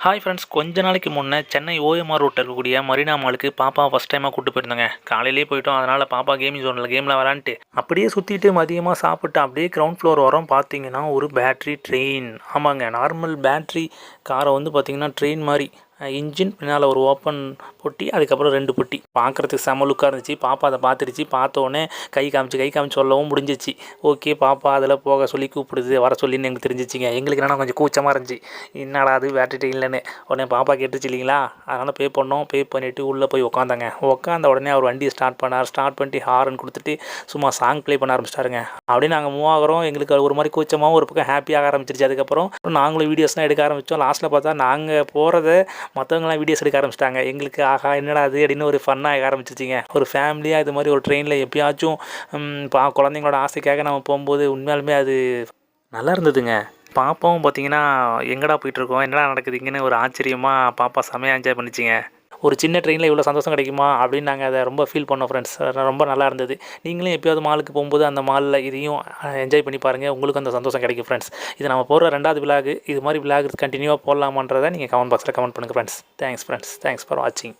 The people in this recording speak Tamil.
ஹாய் ஃப்ரெண்ட்ஸ், கொஞ்ச நாளைக்கு முன்னே சென்னை ஓஎம்ஆர் ரோட்டில் இருக்கக்கூடிய மரீனா மாலுக்கு பாப்பா ஃபஸ்ட் டைமாக கூப்பிட்டு போயிருந்தோங்க. காலையிலேயே போயிட்டோம். அதனால் பாப்பா கேமிங் ஜோனில் கேமில் விளாண்டுட்டு அப்படியே சுற்றிட்டு மதியமாக சாப்பிட்டு அப்படியே கிரவுண்ட் ஃப்ளோர் வரோம். பார்த்தீங்கன்னா ஒரு பேட்ரி ட்ரெயின். ஆமாங்க, நார்மல் பேட்ரி காரை வந்து பார்த்திங்கன்னா ட்ரெயின் மாதிரி இன்ஜின் பின்னால் ஒரு ஓப்பன் பொட்டி, அதுக்கப்புறம் 2 பொட்டி. பார்க்குறதுக்கு செம லுக்காக இருந்துச்சு. பாப்பா அதை பார்த்துருச்சு. பார்த்தோன்னே கை காமிச்சு சொல்லவும் முடிஞ்சிச்சு. ஓகே, பாப்பா அதில் போக சொல்லி கூப்பிடுது, வர சொல்லின்னு எங்களுக்கு தெரிஞ்சிச்சிங்க. எங்களுக்கு என்னன்னா கொஞ்சம் கூச்சமாக இருந்துச்சு, என்னடா அது பேட்டரி ட்ரெயின்லன்னு. உடனே பாப்பா கேட்டுச்சு இல்லைங்களா, அதனால் பே பண்ணோம். பே பண்ணிவிட்டு உள்ளே போய் உட்காந்தாங்க. உட்காந்த உடனே அவர் வண்டியை ஸ்டார்ட் பண்ணார். ஸ்டார்ட் பண்ணிட்டு ஹாரன் கொடுத்துட்டு சும்மா சாங் ப்ளே பண்ண ஆரம்பிச்சிட்டாருங்க. அப்படியே நாங்கள் மூவ் ஆகிறோம். எங்களுக்கு ஒரு மாதிரி கூச்சமாகவும் ஒரு பக்கம் ஹாப்பியாக ஆரம்பிச்சிருச்சு. அதுக்கப்புறம் நாங்களும் வீடியோஸ்லாம் எடுக்க ஆரம்பித்தோம். லாஸ்ட்டில் பார்த்தா நாங்கள் போகிறத மற்றவங்களாம் வீடியோஸ் எடுக்க ஆரம்பிச்சிட்டாங்க. எங்களுக்கு ஆகா என்னடா அது அப்படின்னு ஒரு ஃபன்னாக ஆரம்பிச்சிச்சிங்க. ஒரு ஃபேமிலியாக இது மாதிரி ஒரு ட்ரெயினில் எப்பயாச்சும் குழந்தைங்களோட ஆசைக்காக நம்ம போகும்போது உண்மையாலுமே அது நல்லா இருந்ததுங்க. பாப்பாவும் பார்த்தீங்கன்னா எங்கடா போயிட்டுருக்கோம், என்னடா நடக்குதுங்கன்னு ஒரு ஆச்சரியமாக பாப்பா செமையாக என்ஜாய் பண்ணிச்சிங்க. ஒரு சின்ன ட்ரெயினில் இவ்வளோ சந்தோஷம் கிடைக்குமா அப்படின்னு நாங்கள் அதை ரொம்ப ஃபீல் பண்ணோம் ஃப்ரெண்ட்ஸ். ரொம்ப நல்லா இருந்தது. நீங்களும் எப்போயாவது மாலுக்கு போகும்போது அந்த மாலில் இதையும் என்ஜாய் பண்ணி பாருங்கள், உங்களுக்கு அந்த சந்தோஷம் கிடைக்கும் ஃப்ரெண்ட்ஸ். இது நம்ம போடுற 2வது விலாகு. இது மாதிரி விலாகு கண்டினியூவாக போடலாமான்றதை நீங்கள் கமெண்ட் பாக்ஸில் கமெண்ட் பண்ணுங்கள் friends. Thanks friends, thanks for வாட்சிங்.